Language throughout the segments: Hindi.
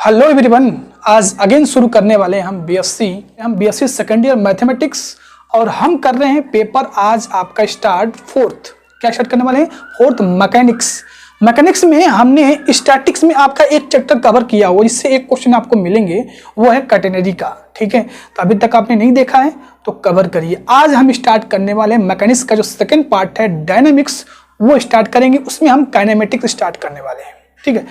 हेलो एवरीवन, आज अगेन शुरू करने वाले हैं हम बीएससी सेकेंड ईयर मैथमेटिक्स और हम कर रहे हैं पेपर आज आपका स्टार्ट क्या स्टार्ट करने वाले हैं? फोर्थ मैकेनिक्स में हमने स्टैटिक्स में आपका एक चैप्टर कवर किया हुआ, जिससे एक क्वेश्चन आपको मिलेंगे, वो है कैटेनरी का। ठीक है, तो अभी तक आपने नहीं देखा है तो कवर करिए। आज हम स्टार्ट करने वाले हैं मैकेनिक्स का जो सेकेंड पार्ट है डायनेमिक्स, वो स्टार्ट करेंगे। उसमें हम काइनेमेटिक्स स्टार्ट करने वाले हैं। ठीक है,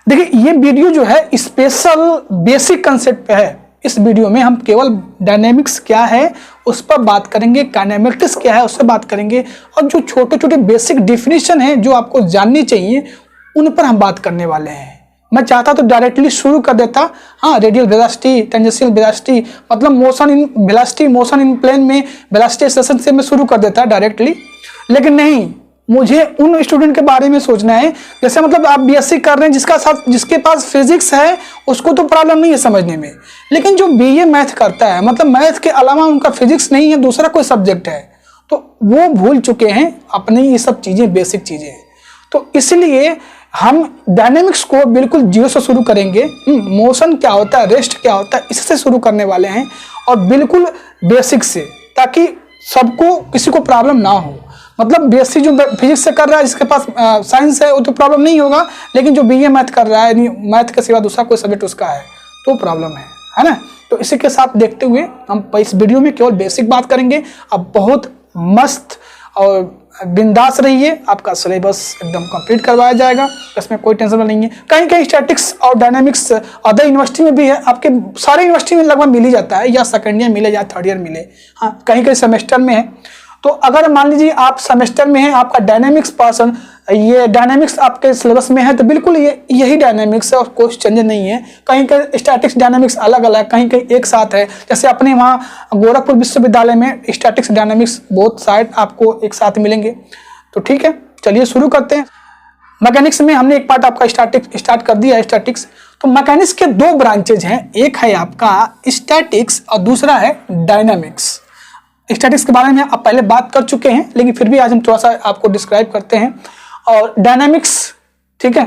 देखिए ये वीडियो जो है स्पेशल बेसिक कंसेप्ट पे है। इस वीडियो में हम केवल डायनेमिक्स क्या है उस पर बात करेंगे, काइनेमेटिक्स क्या है उस पर बात करेंगे, और जो छोटे छोटे बेसिक डिफिनीशन है जो आपको जाननी चाहिए उन पर हम बात करने वाले हैं। मैं चाहता तो डायरेक्टली शुरू कर देता, हाँ, रेडियल वेलोसिटी, टेंजेंशियल वेलोसिटी, मतलब motion in velocity, motion in plane में वेलोसिटी सेशन से मैं शुरू कर देता डायरेक्टली, लेकिन नहीं, मुझे उन स्टूडेंट के बारे में सोचना है। जैसे मतलब आप बीएससी कर रहे हैं, जिसके पास फिजिक्स है उसको तो प्रॉब्लम नहीं है समझने में, लेकिन जो बीए मैथ करता है, मतलब मैथ के अलावा उनका फिजिक्स नहीं है, दूसरा कोई सब्जेक्ट है, तो वो भूल चुके हैं अपनी ये सब चीज़ें, बेसिक चीज़ें। तो इसलिए हम डायनेमिक्स को बिल्कुल जीरो से शुरू करेंगे। मोशन क्या होता है, रेस्ट क्या होता है, इससे शुरू करने वाले हैं, और बिल्कुल बेसिक से, ताकि सबको, किसी को प्रॉब्लम ना हो। मतलब बीएससी जो फिजिक्स से कर रहा है, जिसके पास साइंस है, वो तो प्रॉब्लम नहीं होगा, लेकिन जो बीए मैथ कर रहा है, मैथ के सिवा दूसरा कोई सब्जेक्ट उसका है, तो प्रॉब्लम है ना। तो इसी के साथ देखते हुए हम इस वीडियो में केवल बेसिक बात करेंगे। अब बहुत मस्त और बिंदास रहिए, आपका सिलेबस एकदम कंप्लीट करवाया जाएगा, इसमें कोई टेंशन नहीं है। कहीं कहीं स्टैटिक्स और डायनेमिक्स अदर यूनिवर्सिटी में भी है, आपके सारे यूनिवर्सिटी में लगभग मिल ही जाता है, या सेकेंड ईयर मिले या थर्ड ईयर मिले, हाँ, कहीं कहीं सेमेस्टर में है। तो अगर मान लीजिए आप सेमेस्टर में हैं, आपका डायनेमिक्स पर्सन, ये डायनेमिक्स आपके सिलेबस में है, तो बिल्कुल यही डायनेमिक्स है और कोई चेंज नहीं है। कहीं कहीं स्टैटिक्स डायनेमिक्स अलग अलग, कहीं कहीं एक साथ है। जैसे अपने वहाँ गोरखपुर विश्वविद्यालय में स्टैटिक्स डायनेमिक्स बोथ साइड आपको एक साथ मिलेंगे। तो ठीक है, चलिए शुरू करते हैं। मैकेनिक्स में हमने एक पार्ट आपका स्टार्ट कर दिया है, स्टैटिक्स। तो मैकेनिक्स के दो ब्रांचेज हैं, एक है आपका स्टैटिक्स और दूसरा है डायनेमिक्स। स्टैटिक्स के बारे में आप पहले बात कर चुके हैं, लेकिन फिर भी आज हम थोड़ा सा आपको डिस्क्राइब करते हैं। और डायनामिक्स, ठीक है,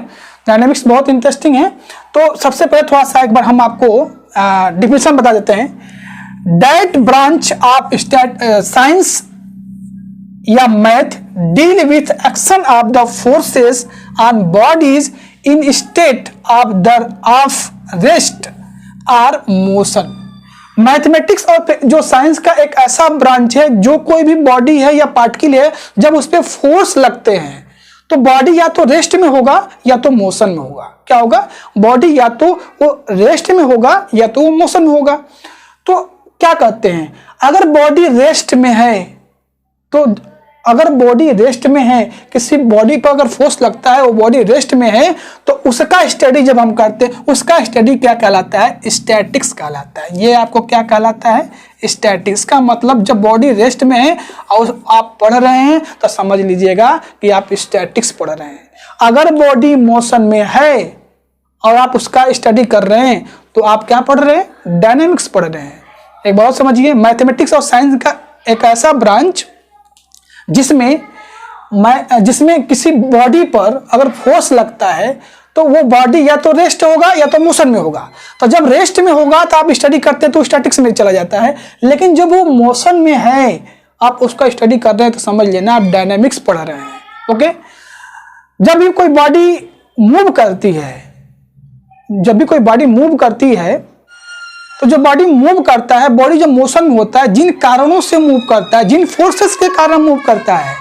डायनामिक्स बहुत इंटरेस्टिंग है। तो सबसे पहले थोड़ा सा एक बार हम आपको डिफिनेशन बता देते हैं। दैट ब्रांच ऑफ साइंस या math deal with action of the forces on bodies in state of rest और मोशन। मैथमेटिक्स और जो साइंस का एक ऐसा ब्रांच है, जो कोई भी बॉडी है या पार्टिकल है, जब उस पर फोर्स लगते हैं तो बॉडी या तो रेस्ट में होगा या तो मोशन में होगा। क्या होगा? बॉडी या तो वो रेस्ट में होगा या तो वो मोशन में होगा। तो क्या कहते हैं, अगर बॉडी रेस्ट में है, तो अगर बॉडी रेस्ट में है, किसी बॉडी पर अगर फोर्स लगता है, वो बॉडी रेस्ट में है, तो उसका स्टडी जब हम करते हैं, उसका स्टडी क्या कहलाता है? स्टैटिक्स कहलाता है। ये आपको क्या कहलाता है? स्टैटिक्स का मतलब जब बॉडी रेस्ट में है और आप पढ़ रहे हैं, तो समझ लीजिएगा कि आप स्टैटिक्स पढ़ रहे हैं। अगर बॉडी मोशन में है और आप उसका स्टडी कर रहे हैं, तो आप क्या पढ़ रहे हैं? डायनेमिक्स पढ़ रहे हैं। एक बात समझिए, मैथमेटिक्स और साइंस का एक ऐसा ब्रांच जिसमें किसी बॉडी पर अगर फोर्स लगता है, तो वो बॉडी या तो रेस्ट होगा या तो मोशन में होगा। तो जब रेस्ट में होगा तो आप स्टडी करते हैं तो स्टैटिक्स में चला जाता है, लेकिन जब वो मोशन में है, आप उसका स्टडी कर रहे हैं, तो समझ लेना आप डायनेमिक्स पढ़ रहे हैं। ओके, जब भी कोई बॉडी मूव करती है, तो जो बॉडी मूव करता है, बॉडी जो मोशन में होता है, जिन कारणों से मूव करता है, जिन फोर्सेस के कारण मूव करता है,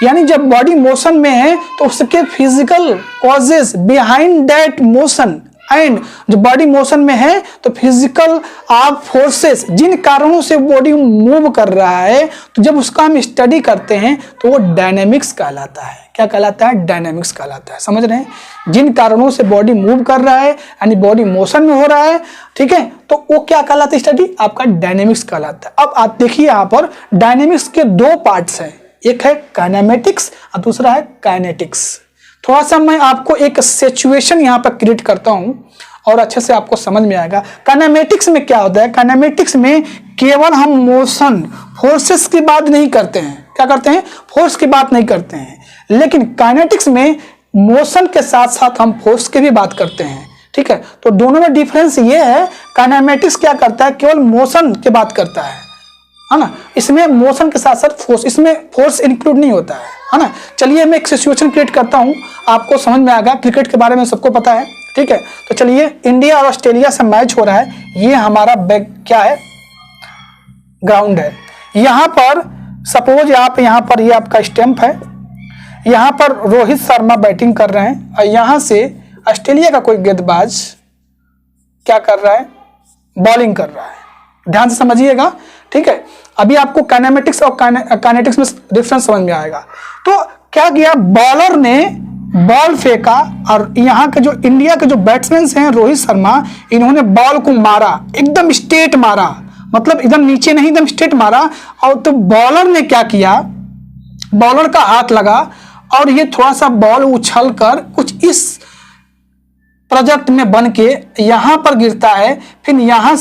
यानी जब बॉडी मोशन में है तो उसके physical causes behind that motion, and जब बॉडी मोशन में है तो फिजिकल आप फोर्सेस, जिन कारणों से बॉडी मूव कर रहा है, तो जब उसका हम स्टडी करते हैं तो वो डायनेमिक्स कहलाता है। क्या कहलाता है? डायनेमिक्स कहलाता है। समझ रहे हैं? जिन कारणों से बॉडी मूव कर रहा है, यानी बॉडी मोशन में हो रहा है, ठीक है, तो वो क्या कहलाता है? स्टडी आपका डायनेमिक्स कहलाता है। अब आप देखिए, यहाँ पर डायनेमिक्स के दो पार्ट्स हैं, एक है काइनेमेटिक्स और दूसरा है काइनेटिक्स। थोड़ा सा मैं आपको एक सिचुएशन यहाँ पर क्रिएट करता हूँ और अच्छे से आपको समझ में आएगा। काइनेमेटिक्स में क्या होता है? काइनेमेटिक्स में केवल हम मोशन, फोर्सेस की बात नहीं करते हैं। क्या करते हैं? फोर्स की बात नहीं करते हैं। लेकिन काइनेटिक्स में मोशन के साथ साथ हम फोर्स की भी बात करते हैं। ठीक है। तो दोनों में डिफरेंस ये है, काइनेमेटिक्स क्या करता है, केवल मोशन की बात करता है ना। इसमें मोशन के साथ साथ फोर्स, इसमें फोर्स इंक्लूड नहीं होता है ना। चलिए मैं एक सिचुएशन क्रिएट करता हूं, आपको समझ में आएगा। क्रिकेट के बारे में सबको पता है, ठीक है। तो चलिए, इंडिया और ऑस्ट्रेलिया से मैच हो रहा है, ये हमारा बैक क्या है, ग्राउंड है। यहां पर सपोज आप यहाँ पर ये आपका स्टंप है, यहाँ पर रोहित शर्मा बैटिंग कर रहे हैं और यहाँ से ऑस्ट्रेलिया का कोई गेंदबाज क्या कर रहा है, बॉलिंग कर रहा है। ध्यान से समझिएगा, ठीक है। अभी आपको काइनेमेटिक्स और काइनेटिक्स में डिफरेंस समझ में आएगा। तो क्या किया, बॉलर ने बॉल फेंका और यहाँ के जो इंडिया के जो बैट्समैन हैं रोहित शर्मा, इन्होंने बॉल को मारा, एकदम स्ट्रेट मारा, मतलब एकदम नीचे नहीं, एकदम स्ट्रेट मारा। और तो बॉलर ने क्या किया, बॉलर का हाथ लगा और ये थोड़ा सा बॉल उछल कर कुछ इस प्रोजेक्ट में बन के यहां पर गिरता है, फिर यहां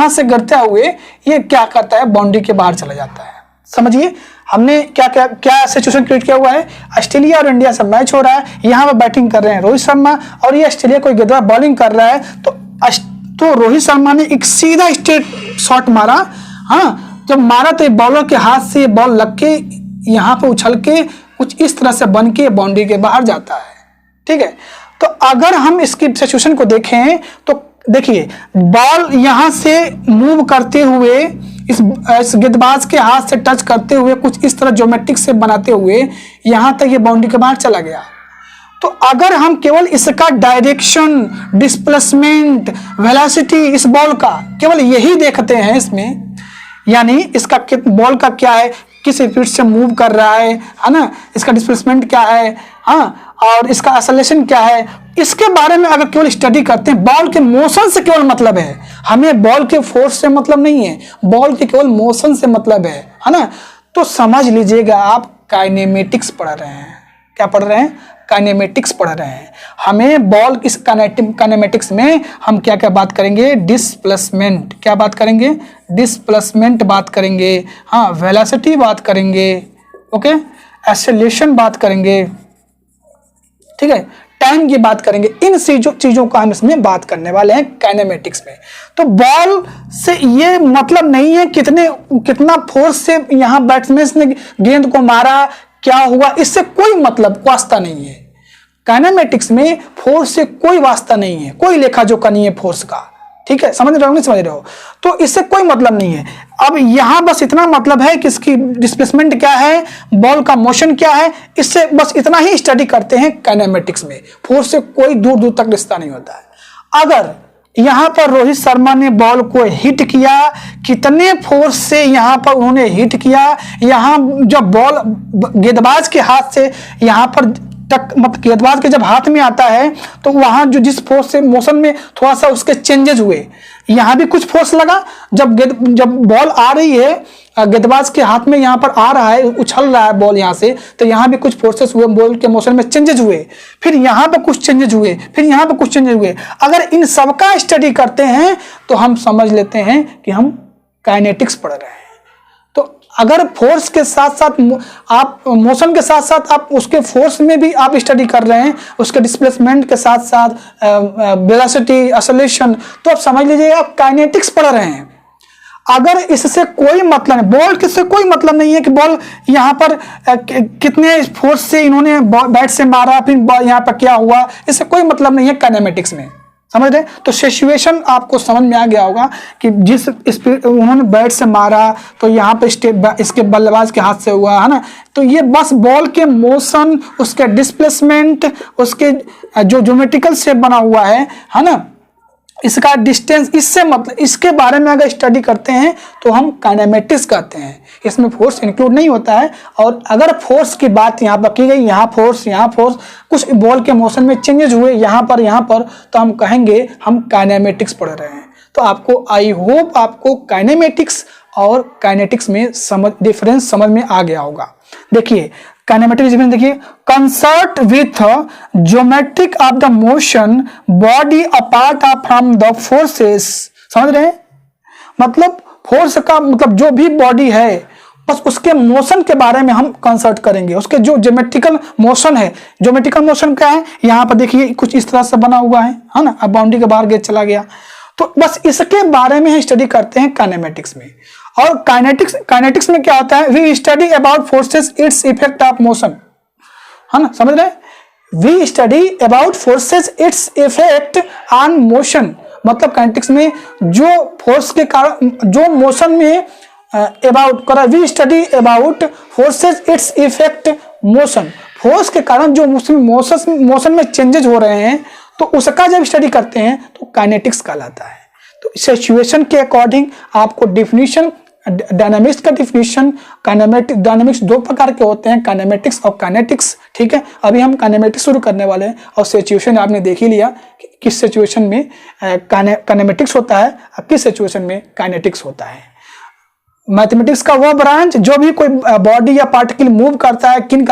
से गिरते हुए ये क्या करता है, बाउंड्री के बाहर चला जाता है। समझिए हमने क्या क्या क्या सिचुएशन क्रिएट किया हुआ है। ऑस्ट्रेलिया और इंडिया से मैच हो रहा है, यहाँ पर बैटिंग कर रहे हैं रोहित शर्मा और ये ऑस्ट्रेलिया कोई गेंदबाज बॉलिंग कर रहा है। तो रोहित शर्मा ने एक सीधा स्ट्रेट शॉट मारा। हाँ, जब मारा तो बॉलर के हाथ से बॉल लग के यहाँ पे उछल के कुछ इस तरह से बन के बाउंड्री के बाहर जाता है, ठीक है। तो अगर हम इसकी सिचुएशन को देखें तो देखिए, बॉल यहाँ से मूव करते हुए इस गेंदबाज के हाथ से टच करते हुए कुछ इस तरह ज्योमेट्रिक से बनाते हुए यहाँ तक ये बाउंड्री के बाहर चला गया। तो अगर हम केवल इसका डायरेक्शन, डिस्प्लेसमेंट, वेलोसिटी इस बॉल का केवल यही देखते हैं इसमें, यानी इसका बॉल का क्या है, किस स्पीड से मूव कर रहा है ना, इसका डिस्प्लेसमेंट क्या है, हाँ, और इसका एक्सेलरेशन क्या है, इसके बारे में अगर केवल स्टडी करते हैं, बॉल के मोशन से केवल मतलब है, हमें बॉल के फोर्स से मतलब नहीं है, बॉल के केवल मोशन से मतलब है ना। तो समझ लीजिएगा आप काइनेमेटिक्स पढ़ रहे हैं। क्या पढ़ रहे हैं, काइनेमेटिक्स पढ़ रहे हैं। हमें बॉल इस काइनेमेटिक्स में हम क्या क्या बात करेंगे, डिस्प्लेसमेंट, क्या बात करेंगे, डिस्प्लेसमेंट बात करेंगे, हाँ, वेलोसिटी बात करेंगे, ओके, एक्सेलरेशन बात करेंगे, ठीक है, टाइम की बात करेंगे। इन चीजों का हम इसमें बात करने वाले हैं काइनेमेटिक्स में। तो बॉल से ये मतलब नहीं है कितना फोर्स से यहाँ बैट्समैन ने गेंद को मारा, क्या हुआ, इससे कोई मतलब वास्ता नहीं है। काइनेमेटिक्स में फोर्स से कोई वास्ता नहीं है, कोई लेखा जोखा नहीं है फोर्स का, ठीक है। समझ रहे हो नहीं समझ रहे हो, तो इससे कोई मतलब नहीं है। अब यहां बस इतना मतलब है कि इसकी डिस्प्लेसमेंट क्या है, बॉल का मोशन क्या है, इससे बस इतना ही स्टडी करते हैं काइनेमेटिक्स में। फोर्स से कोई दूर दूर तक रिश्ता नहीं होता है। अगर यहां पर रोहित शर्मा ने बॉल को हिट किया, कितने फोर्स से यहां पर उन्होंने हिट किया, यहां जब बॉल गेंदबाज के हाथ से यहां पर मतलब गेंदबाज के जब हाथ में आता है तो वहां जो जिस फोर्स से मोशन में थोड़ा सा उसके चेंजेस हुए, यहां भी कुछ फोर्स लगा। जब बॉल आ रही है गेंदबाज के हाथ में, यहां पर आ रहा है, उछल रहा है बॉल यहां से, तो यहां भी कुछ फोर्सेस हुए, बॉल के मोशन में चेंजेस हुए, फिर यहां पे कुछ चेंजेस हुए, फिर यहां पे कुछ चेंजेस हुए। अगर इन सबका स्टडी करते हैं तो हम समझ लेते हैं कि हम काइनेटिक्स पढ़ रहे हैं। तो अगर फोर्स के साथ साथ आप मोशन के साथ साथ आप उसके फोर्स में भी आप स्टडी कर रहे हैं, उसके डिस्प्लेसमेंट के साथ साथ वेलोसिटी, एक्सेलरेशन, तो आप समझ लीजिए आप काइनेटिक्स पढ़ रहे हैं। अगर इससे कोई मतलब नहीं, बॉल किससे कोई मतलब नहीं है कि बॉल यहाँ पर कितने फोर्स से इन्होंने बैट से मारा, फिर यहाँ पर क्या हुआ, इससे कोई मतलब नहीं है काइनेमेटिक्स में। समझ रहे? तो सिचुएशन आपको समझ में आ गया होगा कि जिस स्पीड उन्होंने बैट से मारा तो यहाँ पे इसके बल्लेबाज के हाथ से हुआ है ना। तो ये बस बॉल के मोशन, उसके डिस्प्लेसमेंट, उसके जो ज्योमेट्रिकल शेप बना हुआ है ना, इसका डिस्टेंस, इससे मतलब इसके बारे में अगर स्टडी करते हैं तो हम काइनेमेटिक्स कहते हैं। इसमें फोर्स इंक्लूड नहीं होता है। और अगर फोर्स की बात यहाँ पर की गई, यहाँ फोर्स, कुछ बॉल के मोशन में चेंजेस हुए यहाँ पर, तो हम कहेंगे हम काइनेमेटिक्स पढ़ रहे हैं। तो आपको, आई होप आपको काइनेमेटिक्स और काइनेटिक्स में डिफरेंस समझ में आ गया होगा। देखिए काइनेमेटिक डिफरेंस देखिए, concert with geometric of the motion body apart from the forces. समझ रहे हैं? मतलब फोर्स का मतलब जो भी बॉडी है बस उसके मोशन के बारे में हम कंसल्ट करेंगे। उसके जो ज्योमेट्रिकल मोशन है, ज्योमेट्रिकल मोशन क्या है, यहाँ पर देखिए कुछ इस तरह से बना हुआ है ना, अब बाउंड्री के बाहर गेज चला गया, तो बस इसके बारे में स्टडी करते हैं काइनेमेटिक्स में। और काइनेटिक्स में क्या होता है, we study about forces its effect of motion, है ना, समझ रहे हैं, we study about forces its effect on motion. मतलब काइनेटिक्स में जो फोर्स के कारण जो मोशन में अबाउट करा, we study about forces its effect motion, force के कारण जो मोशन में चेंजेस हो रहे हैं तो उसका जब स्टडी करते हैं तो काइनेटिक्स कहलाता है। तो सिचुएशन के अकॉर्डिंग आपको डिफिनीशन, डायनामिक्स का डिफिनीशन, काइनेमेटिक्स, डायनामिक्स दो प्रकार के होते हैं, काइनेमेटिक्स और काइनेटिक्स, ठीक है। अभी हम काइनेमेटिक्स शुरू करने वाले हैं और सिचुएशन आपने देख ही लिया कि किस सिचुएशन में काइनेमेटिक्स होता है और किस सिचुएशन में काइनेटिक्स होता है। मैथमेटिक्स का वह ब्रांच जो भी कोई बॉडी या पार्टिकल मूव करता है, किन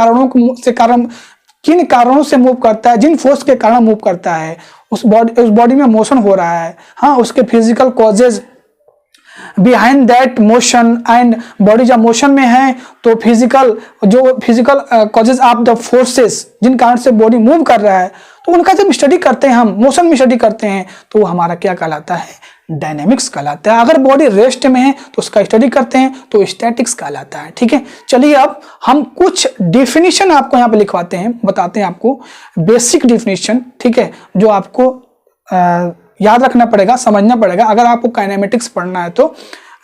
कारणों से मूव करता है, जिन फोर्स के कारण मूव करता है, उस बॉडी में मोशन हो रहा है, हाँ, उसके physical causes behind that motion, and body जब मोशन में है तो physical causes of the forces, जिन कारण से बॉडी मूव कर रहा है, तो उनका जब स्टडी करते हैं, हम मोशन में स्टडी करते हैं, तो वो हमारा क्या कहलाता है, डायनेमिक्स कहलाता है। अगर बॉडी रेस्ट में है तो उसका स्टडी करते हैं तो स्टैटिक्स कहलाता है, ठीक है। चलिए अब हम कुछ डिफिनीशन आपको यहाँ पे लिखवाते हैं, बताते हैं आपको बेसिक डिफिनीशन, ठीक है, जो आपको याद रखना पड़ेगा, समझना पड़ेगा। अगर आपको काइनेमेटिक्स पढ़ना है तो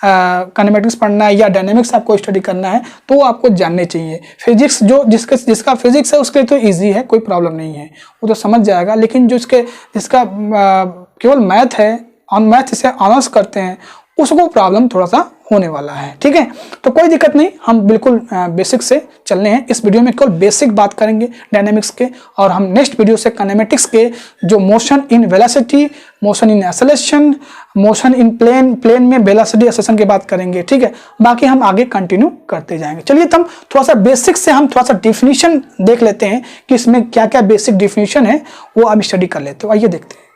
काइनेमेटिक्स पढ़ना है या डायनेमिक्स आपको स्टडी करना है तो आपको जानने चाहिए। फिजिक्स जिसका फिजिक्स है उसके लिए तो इजी है, कोई प्रॉब्लम नहीं है, वो तो समझ जाएगा। लेकिन जिसका केवल मैथ है, ऑन मैथ से ऑनर्स करते हैं, उसको प्रॉब्लम थोड़ा सा होने वाला है, ठीक है। तो कोई दिक्कत नहीं, हम बिल्कुल बेसिक से चलने हैं। इस वीडियो में केवल बेसिक बात करेंगे डायनामिक्स के, और हम नेक्स्ट वीडियो से काइनेमेटिक्स के जो motion in velocity, motion in acceleration, motion in plane में वेलोसिटी एक्सेलरेशन की बात करेंगे, ठीक है। बाकी हम आगे कंटिन्यू करते जाएंगे। चलिए तो हम थोड़ा सा बेसिक से हम थोड़ा सा डिफिनीशन देख लेते हैं कि इसमें क्या क्या बेसिक डिफिनीशन है, वो आप स्टडी कर लेते हो। आइए देखते हैं।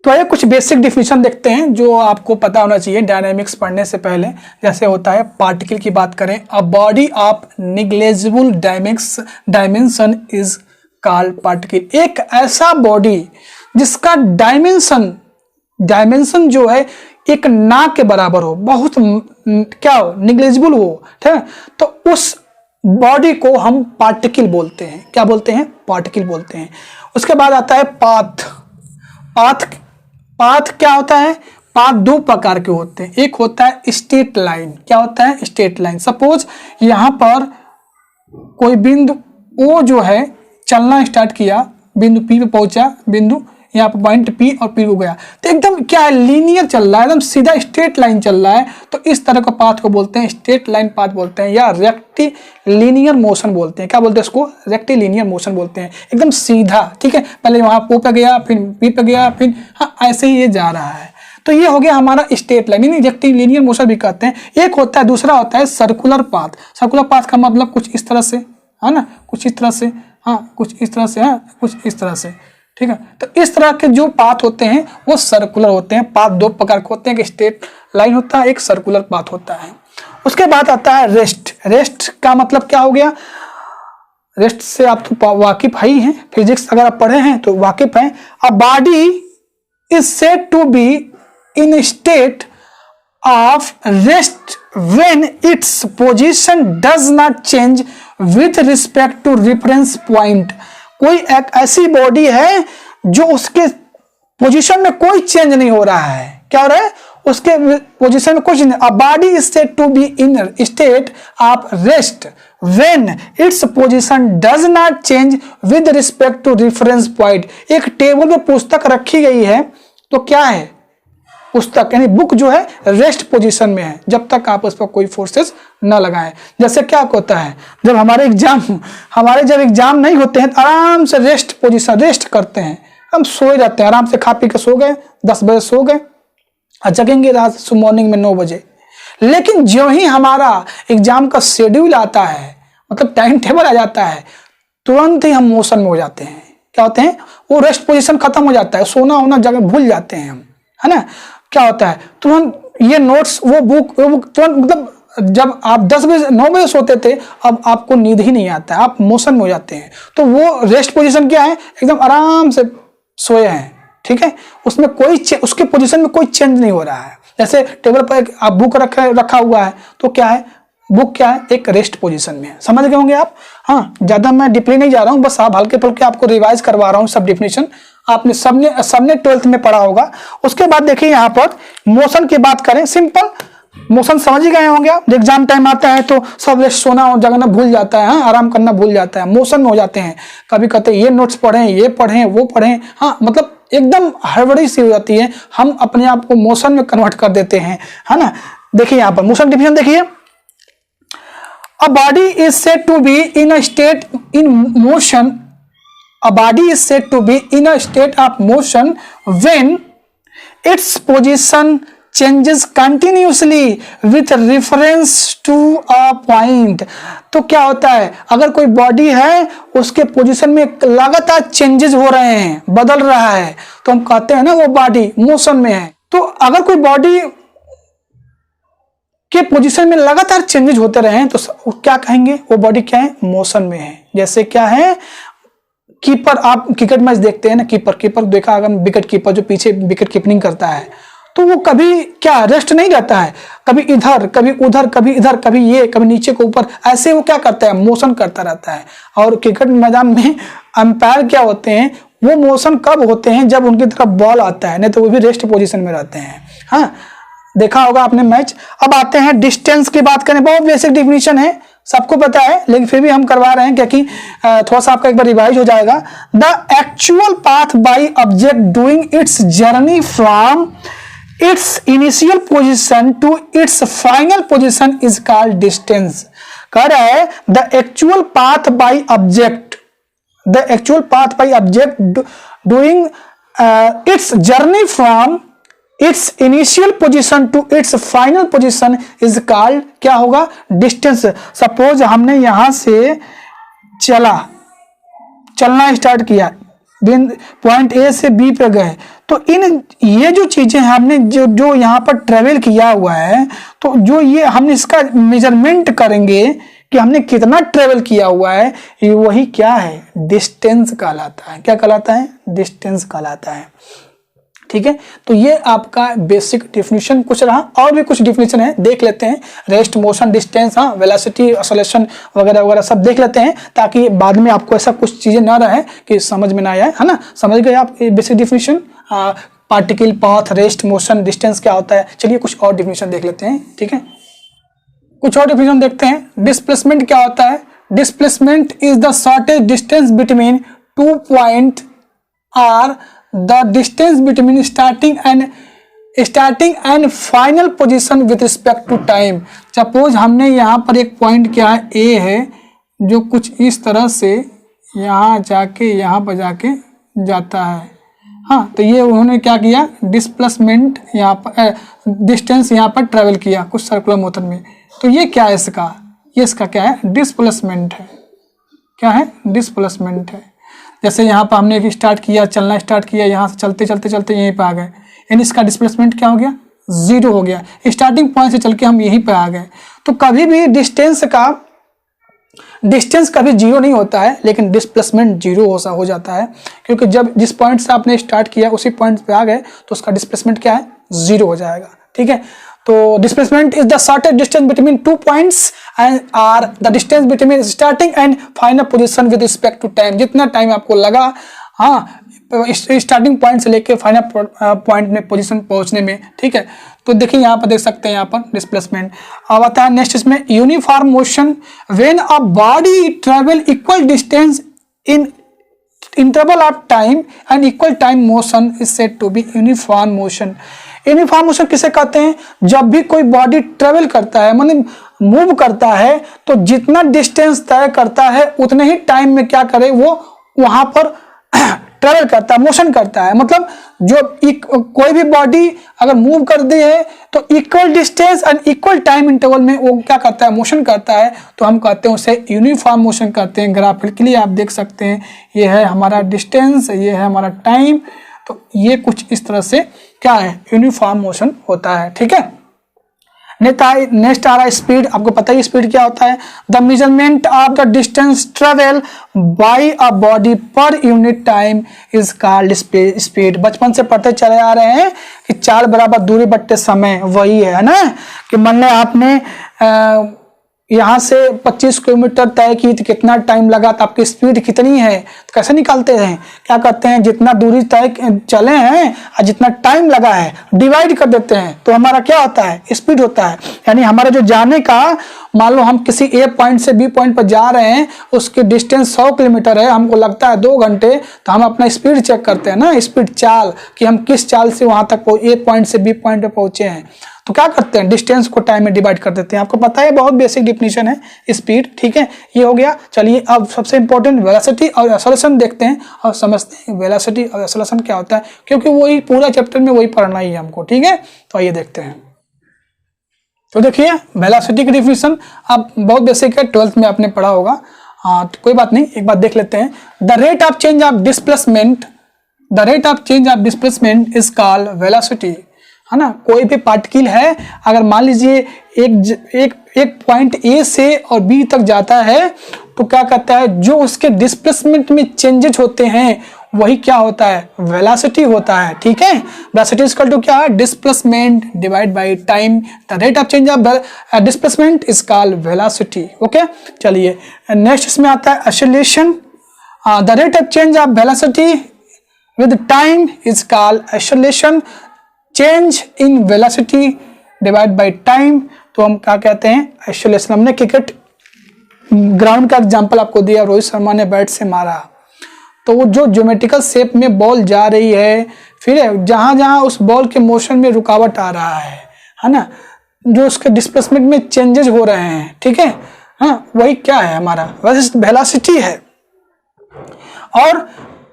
तो आइए कुछ बेसिक डिफिनीशन देखते हैं जो आपको पता होना चाहिए डायनामिक्स पढ़ने से पहले। जैसे होता है पार्टिकल की बात करें, a body of negligible dimension is called particle. एक ऐसा बॉडी जिसका डायमेंशन जो है एक ना के बराबर हो, बहुत क्या हो, निग्लेजिबल हो, ठीक है, तो उस बॉडी को हम पार्टिकल बोलते हैं। क्या बोलते हैं? पार्टिकल बोलते हैं। उसके बाद आता है पाथ क्या होता है? पाथ दो प्रकार के होते हैं। एक होता है स्ट्रेट लाइन। क्या होता है? Straight line. सपोज यहां पर कोई बिंदु ओ जो है चलना स्टार्ट किया, बिंदु पी पे पहुंचा, बिंदु यहाँ पर पॉइंट पी और पी हो गया, तो एकदम क्या है, लीनियर चल रहा है, एकदम सीधा स्ट्रेट लाइन चल रहा है, तो इस तरह का पाथ को बोलते हैं स्ट्रेट लाइन पाथ बोलते हैं, या रेक्टिलिनियर मोशन बोलते हैं। क्या बोलते हैं इसको? रेक्टिलिनियर मोशन बोलते हैं, एकदम सीधा, ठीक है, पहले वहां ओ पे गया, फिर पी पे गया, फिर हाँ ऐसे ही ये जा रहा है। तो ये हो गया हमारा स्ट्रेट लाइन, यानी रेक्टिलिनियर मोशन भी कहते हैं। एक होता है, दूसरा होता है सर्कुलर पाथ। सर्कुलर पाथ का मतलब कुछ इस तरह से, है ना, कुछ इस तरह से, हाँ कुछ इस तरह से, हाँ कुछ इस तरह से, ठीक है। तो इस तरह के जो पाथ होते हैं वो सर्कुलर होते हैं। पाथ दो प्रकार के होते हैं, एक स्ट्रेट लाइन होता है, एक सर्कुलर पाथ होता है। उसके बाद आता है रेस्ट। रेस्ट का मतलब क्या हो गया? रेस्ट से आप तो वाकिफ ही हैं, फिजिक्स अगर आप पढ़े हैं तो वाकिफ हैं। A body is said to be in state of rest when its position does not change with respect to reference point. कोई एक ऐसी बॉडी है जो उसके पोजीशन में कोई चेंज नहीं हो रहा है। क्या हो रहा है? उसके पोजीशन में कुछ नहीं। A body is said to be in state of rest when its position does not change with respect to reference point. एक टेबल में पुस्तक रखी गई है तो क्या है? पुस्तक यानी बुक जो है रेस्ट पोजीशन में है जब तक आप उस पर कोई फोर्सेस न लगाएं। जैसे क्या होता है, जब जब एग्जाम नहीं होते हैं तो आराम से रेस्ट पोजीशन, रेस्ट करते हैं, हम सोए रहते हैं, आराम से खा पी के सो गए, 10 बजे सो गए और जगेंगे रात मॉर्निंग में 9 बजे। लेकिन जो ही हमारा एग्जाम का शेड्यूल आता है, मतलब टाइम टेबल आ जाता है, तुरंत ही हम मोशन में हो जाते हैं। क्या होते हैं? वो रेस्ट पोजीशन खत्म हो जाता है, सोना होना जगह भूल जाते हैं हम, है ना। क्या होता है? तुरंत ये नोट्स, वो बुक तुरंत मतलब जब आप 10 बजे 9 बजे सोते थे, अब आपको नींद ही नहीं आता है, आप मोशन में हो जाते हैं। तो वो रेस्ट पोजीशन क्या है, एकदम आराम से सोए हैं, ठीक है, उसमें उसके पोजीशन में कोई चेंज नहीं हो रहा है। जैसे टेबल पर आप बुक रखा हुआ है, तो क्या है, बुक क्या है, एक रेस्ट पोजीशन में है। समझ गए होंगे आप। हाँ, ज्यादा मैं डीपली नहीं जा रहा हूँ, बस आप हल्के फुल्के आपको रिवाइज करवा रहा हूँ सब डेफिनेशन। आपने सबने 12th में पढ़ा होगा। उसके बाद देखिए यहाँ पर मोशन की बात करें, सिंपल मोशन समझ ही गए होंगे आप। एग्जाम टाइम आता है तो सब रेस्ट, सोना और जगना भूल जाता है, हाँ, आराम करना भूल जाता है, मोशन में हो जाते हैं। कभी कहते हैं ये नोट्स पढ़ें, ये पढ़ें, वो पढ़ें, हाँ, मतलब एकदम हड़बड़ी सी हो जाती है। हम अपने आप को मोशन में कन्वर्ट कर देते हैं, है ना। देखिए यहाँ पर मोशन डिफिनेशन देखिए, a body is said to be in a state in motion. A body is said to be in a state of motion when its position changes continuously with reference to a point. तो क्या होता है, अगर कोई बॉडी है उसके पोजीशन में लगातार चेंजेस हो रहे हैं, बदल रहा है, तो हम कहते हैं ना वो बॉडी मोशन में है। तो अगर कोई बॉडी के पोजीशन में लगातार चेंजेस होते रहे तो क्या कहेंगे, वो बॉडी क्या है, मोशन में है। जैसे क्या है, कीपर, आप क्रिकेट मैच देखते हैं ना, कीपर देखा अगर, विकेट कीपर जो पीछे विकेट कीपिंग करता है, तो वो कभी क्या रेस्ट नहीं रहता है, कभी इधर कभी उधर, कभी इधर कभी ये, कभी नीचे को ऊपर, ऐसे वो क्या करता है, मोशन करता रहता है। और क्रिकेट मैदान में अंपायर क्या होते हैं, वो मोशन कब होते हैं, जब उनकी तरफ बॉल आता है, नहीं तो वो भी रेस्ट पोजिशन में रहते हैं। हाँ, देखा होगा आपने मैच। अब आते हैं डिस्टेंस की बात करें, बहुत बेसिक डिफिनीशन है, सबको पता है, लेकिन फिर भी हम करवा रहे हैं क्योंकि थोड़ा सा आपका एक बार रिवाइज हो जाएगा। The actual path by object doing its journey from its initial position to its final position is called distance. कह रहा है the actual path by object, the actual path by object doing its journey from its initial position to its final position is called, क्या होगा, डिस्टेंस। सपोज हमने यहां से चलना स्टार्ट किया, पॉइंट ए से बी पे गए, तो ये जो चीजें हमने जो यहाँ पर ट्रेवल किया हुआ है, तो जो ये हम इसका मेजरमेंट करेंगे कि हमने कितना ट्रेवल किया हुआ है, ये वही क्या है, डिस्टेंस कहलाता है। क्या कहलाता है, डिस्टेंस कहलाता है। ठीक है, तो ये आपका बेसिक डिफिनीशन कुछ रहा, और भी कुछ डिफिनीशन है, देख लेते हैं। रेस्ट, मोशन, डिस्टेंस, हाँ, वेलोसिटी, एक्सेलरेशन वगैरह वगैरह सब देख लेते हैं, ताकि बाद में आपको ऐसा कुछ चीजें ना रहे कि समझ में ना आए, है ना। समझ गए आप basic definition, particle, path, rest, motion, distance क्या होता है। चलिए कुछ और डिफिनीशन देख लेते हैं। ठीक है, कुछ और डिफिनीशन देखते हैं। डिस्प्लेसमेंट क्या होता है, displacement is the shortest distance between 2 point are the distance between starting and final position with respect to time। Suppose हमने यहाँ पर एक पॉइंट क्या है, A है, जो कुछ इस तरह से यहाँ जाके यहाँ पर जाके जाता है। हाँ, तो ये उन्होंने क्या किया, डिस्प्लेसमेंट यहाँ पर, डिस्टेंस यहाँ पर ट्रेवल किया कुछ सर्कुलर मोशन में। तो ये क्या है इसका, ये इसका क्या है, डिस्प्लेसमेंट है। क्या है, डिस्प्लेसमेंट है। जैसे यहाँ पर हमने स्टार्ट किया, चलना स्टार्ट किया, यहाँ से चलते चलते चलते यहीं पे आ गए, यानी इसका डिस्प्लेसमेंट क्या हो गया, 0 हो गया। स्टार्टिंग पॉइंट से चल के हम यहीं पे आ गए। तो कभी भी डिस्टेंस कभी 0 नहीं होता है, लेकिन डिस्प्लेसमेंट 0 हो जाता है, क्योंकि जब जिस पॉइंट से आपने स्टार्ट किया उसी पॉइंट पे आ गए तो उसका डिस्प्लेसमेंट क्या है, 0 हो जाएगा। ठीक है, तो displacement is the shortest distance between 2 points and are the distance between starting and final position with respect to time. जितना टाइम आपको लगा, हाँ, स्टार्टिंग पॉइंट से लेके फाइनल पॉइंट में पोजीशन पहुंचने में। ठीक है, तो देखिए यहाँ पर देख सकते हैं, यहाँ पर डिस्प्लेसमेंट। अब आता है नेक्स्ट इसमें uniform motion. When a body travel equal distance in interval of time and equal time motion is said to be uniform motion. Uniform motion किसे कहते हैं, जब भी कोई बॉडी ट्रेवल करता है, मतलब मूव करता है, तो जितना डिस्टेंस तय करता है उतने ही टाइम में क्या करे, वो वहां पर ट्रेवल करता है, मोशन करता है। मतलब जो कोई भी बॉडी अगर मूव कर दी है तो equal distance and equal time interval में वो क्या करता है, मोशन करता है, तो हम कहते हैं उसे यूनिफॉर्म मोशन कहते हैं। ग्राफिकली आप देख सकते हैं, ये है हमारा डिस्टेंस, ये है हमारा टाइम, तो ये कुछ इस तरह से क्या है, यूनिफॉर्म मोशन होता है। ठीक है, नेक्स्ट आ रहा है स्पीड। आपको पता ही स्पीड क्या होता है। The measurement of the distance travel by a body per unit time is called speed. बचपन से पढ़ते चले आ रहे हैं कि चाल बराबर दूरी बट्टे समय, वही है ना। कि मान लें आपने यहाँ से 25 किलोमीटर तय की तो कितना टाइम लगा, तो आपकी स्पीड कितनी है, तो कैसे निकालते हैं, क्या करते हैं, जितना दूरी तय चले हैं और जितना टाइम लगा है डिवाइड कर देते हैं, तो हमारा क्या होता है, स्पीड होता है। यानी हमारा जो जाने का, मान लो हम किसी ए पॉइंट से बी पॉइंट पर जा रहे हैं, उसकी डिस्टेंस 100 किलोमीटर है, हमको लगता है 2 घंटे, तो हम अपना स्पीड चेक करते हैं ना, स्पीड चाल, कि हम किस चाल से वहां तक ए पॉइंट से बी पॉइंट पर पहुंचे हैं। तो क्या करते हैं, डिस्टेंस को टाइम में डिवाइड कर देते हैं। आपको पता है बहुत बेसिक डिफिनीशन है स्पीड, ठीक है, ये हो गया। चलिए अब सबसे इंपॉर्टेंट वेलोसिटी और एक्सेलरेशन देखते हैं और समझते हैं वेलोसिटी और एक्सेलरेशन क्या होता है, क्योंकि वही पूरा चैप्टर में वही पढ़ना ही है हमको, ठीक है। तो आइए देखते हैं। तो देखिए वेलोसिटी की डिफिनीशन अब बहुत बेसिक है, 12th में आपने पढ़ा होगा, तो कोई बात नहीं, एक बार देख लेते हैं। The rate of change of displacement, the rate of change of displacement is called velocity, है ना। कोई भी पार्टिकल है, अगर मान लीजिए एक पॉइंट ए से और बी तक जाता है, तो क्या कहता है, जो उसके डिस्प्लेसमेंट में चेंजेस होते हैं वही क्या होता है, वेलोसिटी होता है, ठीक है। वेलोसिटी इज इक्वल टू क्या है, displacement divide by time. The rate of change of displacement is called velocity, okay. चलिए नेक्स्ट इसमें आता है acceleration. The rate of change of velocity with time is called acceleration. Change in velocity divide by time, तो हम क्या कहते हैं, एक्सेलरेशन। हमने क्रिकेट ग्राउंड का एग्जांपल आपको दिया, रोहित शर्मा ने बैट से मारा, तो वो जो ज्योमेट्रिकल शेप में बॉल जा रही है, फिर जहां जहां उस बॉल के मोशन में रुकावट आ रहा है ना, जो उसके डिस्प्लेसमेंट में चेंजेस हो रहे हैं, ठीक है, हाँ, वही क्या है, हमारा वेलोसिटी है। और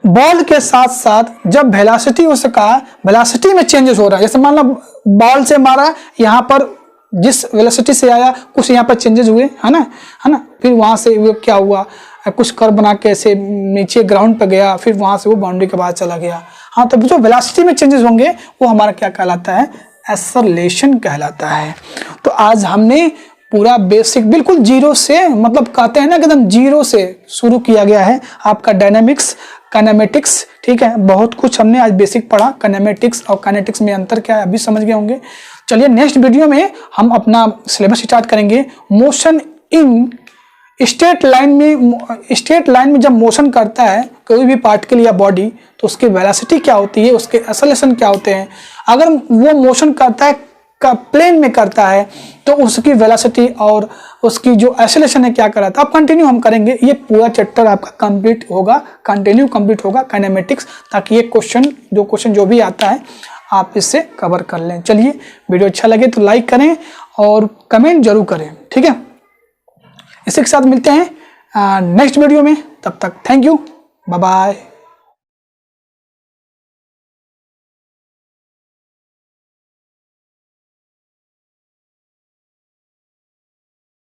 बॉल के साथ साथ जब वेलोसिटी उसका वेलोसिटी में चेंजेस हो रहा है, जैसे मान लो बॉल से मारा, यहाँ पर जिस वेलोसिटी से आया कुछ यहाँ पर चेंजेस हुए, है ना, फिर वहां से वो क्या हुआ, कुछ कर्व बना के ऐसे नीचे ग्राउंड पे गया, फिर वहां से वो बाउंड्री के बाद चला गया, हाँ, तो जो वेलोसिटी में चेंजेस होंगे वो हमारा क्या कहलाता है, एक्सेलरेशन कहलाता है। तो आज हमने पूरा बेसिक बिल्कुल जीरो से, मतलब कहते हैं ना कि एकदम जीरो से शुरू किया गया है आपका डायनामिक्स, काइनेमेटिक्स, ठीक है। बहुत कुछ हमने आज बेसिक पढ़ा, काइनेमेटिक्स और काइनेटिक्स में अंतर क्या है अभी समझ गए होंगे। चलिए नेक्स्ट वीडियो में हम अपना सिलेबस स्टार्ट करेंगे। मोशन इन स्ट्रेट लाइन में जब मोशन करता है कोई भी पार्टिकल या बॉडी, तो उसकी वेलोसिटी क्या होती है, उसके एक्सेलरेशन क्या होते हैं। अगर वो मोशन करता है प्लेन में करता है, तो उसकी वेलोसिटी और उसकी जो एक्सेलरेशन है क्या कराता है। अब कंटिन्यू हम करेंगे, ये पूरा चैप्टर आपका कंप्लीट होगा, कंप्लीट होगा काइनेमेटिक्स, ताकि ये क्वेश्चन जो भी आता है आप इससे कवर कर लें। चलिए वीडियो अच्छा लगे तो लाइक करें और कमेंट जरूर करें, ठीक है। इसी के साथ मिलते हैं नेक्स्ट वीडियो में, तब तक थैंक यू, बाय बाय।